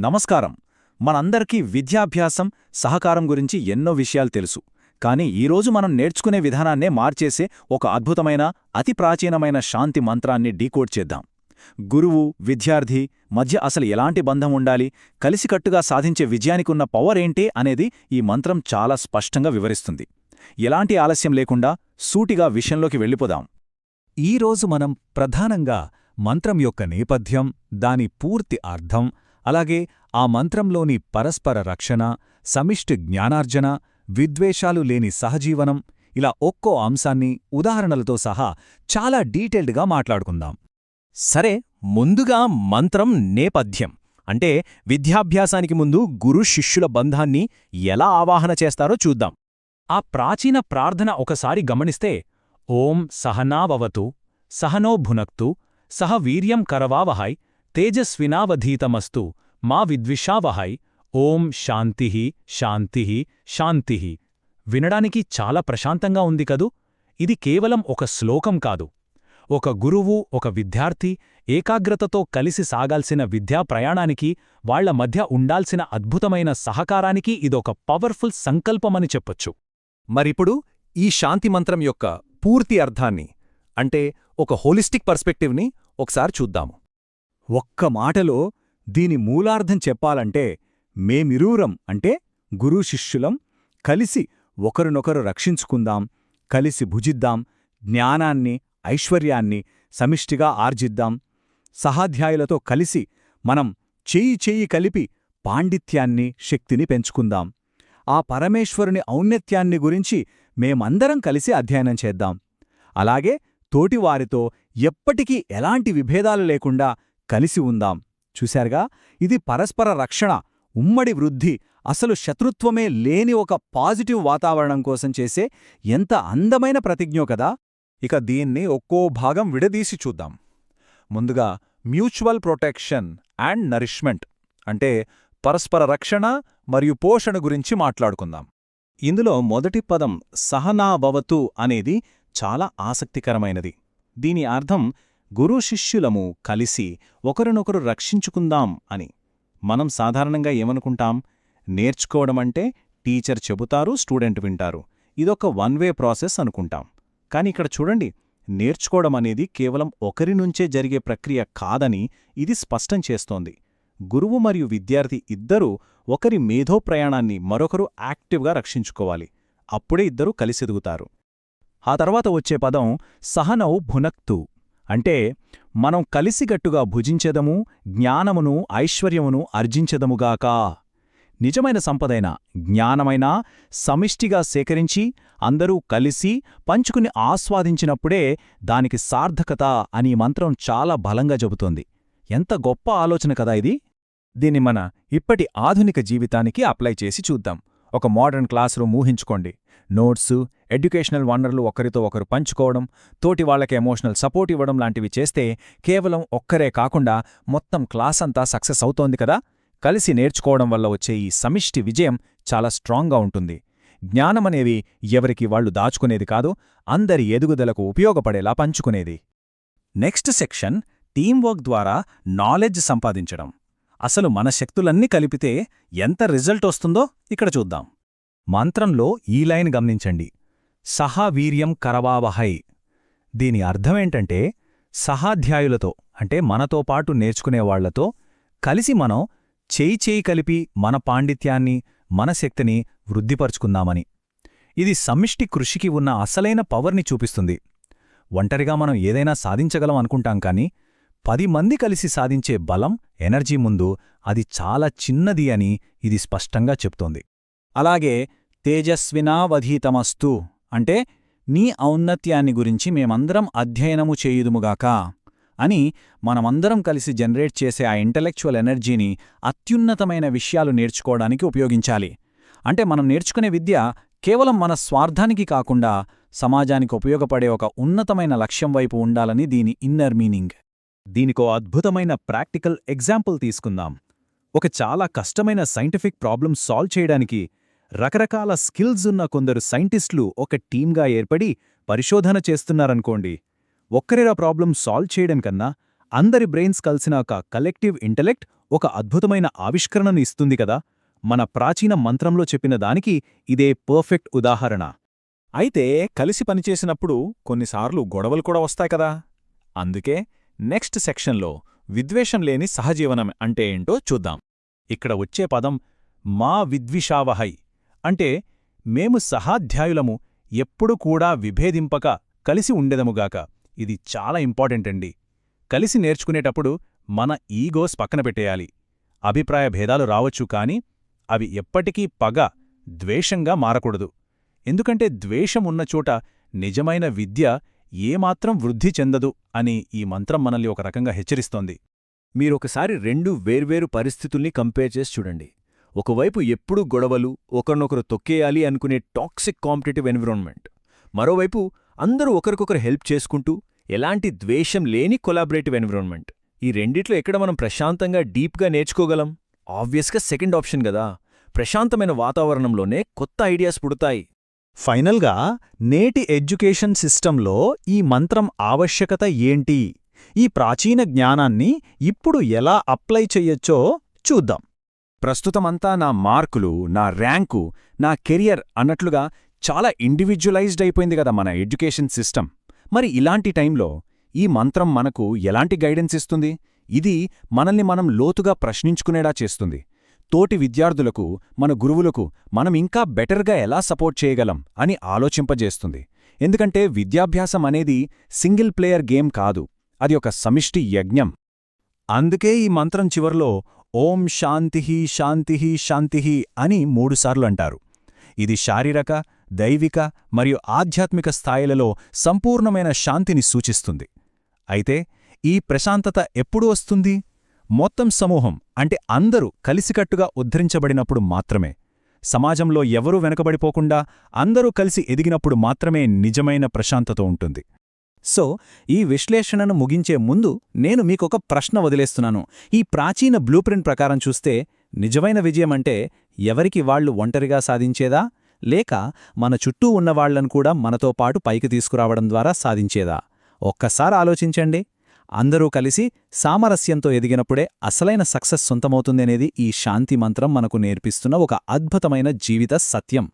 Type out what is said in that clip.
నమస్కారం. మనందరికీ విద్యాభ్యాసం, సహకారం గురించి ఎన్నో విషయాలు తెలుసు. కానీ ఈరోజు మనం నేర్చుకునే విధానాన్నే మార్చేసే ఒక అద్భుతమైన, అతి ప్రాచీనమైన శాంతి మంత్రాన్ని డీకోడ్ చేద్దాం. గురువు, విద్యార్థి మధ్య అసలు ఎలాంటి బంధం ఉండాలి, కలిసికట్టుగా సాధించే విజయానికున్న పవర్ ఏంటి అనేది ఈ మంత్రం చాలా స్పష్టంగా వివరిస్తుంది. ఎలాంటి ఆలస్యం లేకుండా సూటిగా విషయంలోకి వెళ్ళిపోదాం. ఈరోజు మనం ప్రధానంగా మంత్రం యొక్క నేపథ్యం, దాని పూర్తి అర్థం, అలాగే ఆ మంత్రంలోని పరస్పర రక్షణ, సమిష్టి జ్ఞానార్జన, విద్వేషాలు లేని సహజీవనం, ఇలా ఒక్కో అంశాన్ని ఉదాహరణలతో సహా చాలా డీటెయిల్డ్గా మాట్లాడుకుందాం. సరే, ముందుగా మంత్రం నేపథ్యం అంటే విద్యాభ్యాసానికి ముందు గురు శిష్యుల బంధాన్ని ఎలా ఆవాహన చేస్తారో చూద్దాం. ఆ ప్రాచీన ప్రార్థన ఒకసారి గమనిస్తే ఓం సహనావవతు సహనో భునక్తు సహ వీర్యం కరవావహై తేజస్వినావధీతమస్తు మా విద్విషావహై ఓం శాంతిః శాంతిః శాంతిః. వినడానికి చాలా ప్రశాంతంగా ఉంది కదూ. ఇది కేవలం ఒక శ్లోకం కాదు. ఒక గురువు, ఒక విద్యార్థి ఏకాగ్రతతో కలిసి సాగాల్సిన విద్యా ప్రయాణానికి, వాళ్ల మధ్య ఉండాల్సిన అద్భుతమైన సహకారానికి ఇదొక పవర్ఫుల్ సంకల్పమని చెప్పొచ్చు. మరిప్పుడు ఈ శాంతి మంత్రం యొక్క పూర్తి అర్థాన్ని, అంటే ఒక హోలిస్టిక్ పర్స్పెక్టివ్ని ఒకసారి చూద్దాము. ఒక్క మాటలో దీని మూలార్థం చెప్పాలంటే, మేమిరూరం అంటే గురు శిష్యులం కలిసి ఒకరినొకరు రక్షించుకుందాం, కలిసి భుజిద్దాం, జ్ఞానాన్ని, ఐశ్వర్యాన్ని సమిష్టిగా ఆర్జిద్దాం. సహాధ్యాయులతో కలిసి మనం చెయ్యి చెయ్యి కలిపి పాండిత్యాన్ని, శక్తిని పెంచుకుందాం. ఆ పరమేశ్వరుని ఔన్నత్యాన్ని గురించి మేమందరం కలిసి అధ్యయనం చేద్దాం. అలాగే తోటివారితో ఎప్పటికీ ఎలాంటి విభేదాలు లేకుండా కలిసి ఉందాం. చూశారుగా, ఇది పరస్పర రక్షణ, ఉమ్మడి వృద్ధి, అసలు శత్రుత్వమే లేని ఒక పాజిటివ్ వాతావరణం కోసం చేసే ఎంత అందమైన ప్రతిజ్ఞో కదా. ఇక దీన్ని ఒక్కో భాగం విడదీసి చూద్దాం. ముందుగా మ్యూచువల్ ప్రొటెక్షన్ అండ్ నరిష్మెంట్ అంటే పరస్పర రక్షణ మరియు పోషణ గురించి మాట్లాడుకుందాం. ఇందులో మొదటి పదం సహనాభవతు అనేది చాలా ఆసక్తికరమైనది. దీని అర్థం గురు శిష్యులము కలిసి ఒకరినొకరు రక్షించుకుందాం అని. మనం సాధారణంగా ఏమనుకుంటాం? నేర్చుకోవడమంటే టీచర్ చెబుతారు, స్టూడెంట్ వింటారు, ఇదొక వన్ వే ప్రాసెస్ అనుకుంటాం. కాని ఇక్కడ చూడండి, నేర్చుకోవడం అనేది కేవలం ఒకరి నుంచే జరిగే ప్రక్రియ కాదని ఇది స్పష్టం చేస్తోంది. గురువు మరియు విద్యార్థి ఇద్దరూ ఒకరి మేధో ప్రయాణాన్ని మరొకరు యాక్టివ్గా రక్షించుకోవాలి. అప్పుడే ఇద్దరూ కలిసెదుగుతారు. ఆ తర్వాత వచ్చే పదం సహనౌ భునక్తు అంటే మనం కలిసిగట్టుగా భుజించెదము, జ్ఞానమును, ఐశ్వర్యమును అర్జించెదముగాక. నిజమైన సంపదైన, జ్ఞానమైనా సమిష్టిగా సేకరించి అందరూ కలిసి పంచుకుని ఆస్వాదించినప్పుడే దానికి సార్థకత అని మంత్రం చాలా బలంగా చెబుతోంది. ఎంత గొప్ప ఆలోచన కదా ఇది. దీన్ని మన ఇప్పటి ఆధునిక జీవితానికి అప్లై చేసి చూద్దాం. ఒక మోడర్న్ క్లాస్ రూమ్ ఊహించుకోండి. నోట్సు, ఎడ్యుకేషనల్ వనరులు ఒకరితో ఒకరు పంచుకోవడం, తోటి వాళ్లకి ఎమోషనల్ సపోర్ట్ ఇవ్వడం లాంటివి చేస్తే కేవలం ఒక్కరే కాకుండా మొత్తం క్లాస్ అంతా సక్సెస్ అవుతోంది కదా. కలిసి నేర్చుకోవడం వల్ల వచ్చే ఈ సమిష్టి విజయం చాలా స్ట్రాంగ్గా ఉంటుంది. జ్ఞానమనేవి ఎవరికి వాళ్లు దాచుకునేది కాదు, అందరి ఎదుగుదలకు ఉపయోగపడేలా పంచుకునేది. నెక్స్ట్ సెక్షన్ టీంవర్క్ ద్వారా నాలెడ్జ్ సంపాదించడం. అసలు మన శక్తులన్నీ కలిపితే ఎంత రిజల్ట్ వస్తుందో ఇక్కడ చూద్దాం. మంత్రంలో ఈ లైన్ గమనించండి, సహా వీర్యం కరవావహై. దీని అర్థమేంటంటే, సహాధ్యాయులతో అంటే మనతో పాటు నేర్చుకునేవాళ్లతో కలిసి మనం చేయి కలిపి మన పాండిత్యాన్ని, మన శక్తిని వృద్ధిపరుచుకుందామని. ఇది సమిష్టి కృషికి ఉన్న అసలైన పవర్ని చూపిస్తుంది. ఒంటరిగా మనం ఏదైనా సాధించగలం అనుకుంటాం కానీ 10 మంది కలిసి సాధించే బలం, ఎనర్జీ ముందు అది చాలా చిన్నది అని ఇది స్పష్టంగా చెప్తోంది. అలాగే తేజస్వినావధీతమస్తు అంటే నీ ఔన్నత్యాన్ని గురించి మేమందరం అధ్యయనము చేయుదుముగాక అని మనమందరం కలిసి జనరేట్ చేసే ఆ ఇంటలెక్చువల్ ఎనర్జీని అత్యున్నతమైన విషయాలు నేర్చుకోవడానికి ఉపయోగించాలి. అంటే మనం నేర్చుకునే విద్య కేవలం మన స్వార్థానికి కాకుండా సమాజానికి ఉపయోగపడే ఒక ఉన్నతమైన లక్ష్యం వైపు ఉండాలని దీని ఇన్నర్ మీనింగ్. దీనికో అద్భుతమైన ప్రాక్టికల్ ఎగ్జాంపుల్ తీసుకుందాం. ఒక చాలా కష్టమైన సైంటిఫిక్ ప్రాబ్లం సాల్వ్ చేయడానికి రకరకాల స్కిల్స్ ఉన్న కొందరు సైంటిస్టులు ఒక టీమ్గా ఏర్పడి పరిశోధన చేస్తున్నారనుకోండి. ఒక్కరేరా ప్రాబ్లం సాల్వ్ చేయడం కన్నా అందరి బ్రెయిన్స్ కలిసిన ఒక కలెక్టివ్ ఇంటెలెక్ట్ ఒక అద్భుతమైన ఆవిష్కరణను ఇస్తుంది కదా. మన ప్రాచీన మంత్రంలో చెప్పిన దానికి ఇదే పర్ఫెక్ట్ ఉదాహరణ. అయితే కలిసి పనిచేసినప్పుడు కొన్నిసార్లు గొడవలు కూడా వస్తాయి కదా. అందుకే నెక్స్ట్ సెక్షన్లో విద్వేషం లేని సహజీవనం అంటే ఏంటో చూద్దాం. ఇక్కడ వచ్చే పదం మా విద్విషావహై అంటే మేము సహాధ్యాయులము ఎప్పుడు కూడా విభేదింపక కలిసి ఉండెదముగాక. ఇది చాలా ఇంపార్టెంట్ అండి. కలిసి నేర్చుకునేటప్పుడు మన ఈగోస్ పక్కన పెట్టేయాలి. అభిప్రాయ భేదాలు రావచ్చు కాని అవి ఎప్పటికీ పగ, ద్వేషంగా మారకూడదు. ఎందుకంటే ద్వేషం ఉన్నచోట నిజమైన విద్య ఏమాత్రం వృద్ధి చెందదు అని ఈ మంత్రం మనల్ని ఒక రకంగా హెచ్చరిస్తోంది. మీరొకసారి రెండు వేర్వేరు పరిస్థితుల్ని కంపేర్ చేసి చూడండి. ఒకవైపు ఎప్పుడూ గొడవలు, ఒకరినొకరు తొక్కేయాలి అనుకునే టాక్సిక్ కాంపిటేటివ్ ఎన్విరాన్మెంట్. మరోవైపు అందరూ ఒకరికొకరు హెల్ప్ చేసుకుంటూ ఎలాంటి ద్వేషం లేని కొలాబరేటివ్ ఎన్విరాన్మెంట్. ఈ రెండిట్లో ఎక్కడ మనం ప్రశాంతంగా డీప్గా నేర్చుకోగలం? ఆబ్వియస్గా సెకండ్ ఆప్షన్ గదా. ప్రశాంతమైన వాతావరణంలోనే కొత్త ఐడియాస్ పుడతాయి. ఫైనల్గా నేటి ఎడ్యుకేషన్ సిస్టంలో ఈ మంత్రం ఆవశ్యకత ఏంటి? ఈ ప్రాచీన జ్ఞానాన్ని ఇప్పుడు ఎలా అప్లై చెయ్యొచ్చో చూద్దాం. ప్రస్తుతమంతా నా మార్కులు, నా ర్యాంకు, నా కెరియర్ అన్నట్లుగా చాలా ఇండివిడ్యువలైజ్డ్ అయిపోయింది కదా మన ఎడ్యుకేషన్ సిస్టమ్. మరి ఇలాంటి టైంలో ఈ మంత్రం మనకు ఎలాంటి గైడెన్స్ ఇస్తుంది? ఇది మనల్ని మనం లోతుగా ప్రశ్నించుకునేలా చేస్తుంది. తోటి విద్యార్థులకు, మన గురువులకు మనం ఇంకా బెటర్గా ఎలా సపోర్ట్ చేయగలం అని ఆలోచింపజేస్తుంది. ఎందుకంటే విద్యాభ్యాసం అనేది సింగిల్ ప్లేయర్ గేమ్ కాదు, అది ఒక సమిష్టి యజ్ఞం. అందుకే ఈ మంత్రం చివర్లో ఓం శాంతిః శాంతిః శాంతిః అని 3 సార్లు అంటారు. ఇది శారీరక, దైవిక మరియు ఆధ్యాత్మిక స్థాయిలలో సంపూర్ణమైన శాంతిని సూచిస్తుంది. అయితే ఈ ప్రశాంతత ఎప్పుడు వస్తుంది? మొత్తం సమూహం అంటే అందరూ కలిసికట్టుగా ఉద్ధరించబడినప్పుడు మాత్రమే. సమాజంలో ఎవరూ వెనకబడిపోకుండా అందరూ కలిసి ఎదిగినప్పుడు మాత్రమే నిజమైన ప్రశాంతత ఉంటుంది. సో ఈ విశ్లేషణను ముగించే ముందు నేను మీకొక ప్రశ్న వదిలేస్తున్నాను. ఈ ప్రాచీన బ్లూప్రింట్ ప్రకారం చూస్తే నిజమైన విజయమంటే ఎవరికి వాళ్లు ఒంటరిగా సాధించేదా, లేక మన చుట్టూ ఉన్నవాళ్లను కూడా మనతో పాటు పైకి తీసుకురావడం ద్వారా సాధించేదా? ఒక్కసారి ఆలోచించండి. అందరూ కలిసి సామరస్యంతో ఎదిగినప్పుడే అసలైన సక్సెస్ సొంతమవుతుందనేది ఈ శాంతి మంత్రం మనకు నేర్పిస్తున్న ఒక అద్భుతమైన జీవిత సత్యం.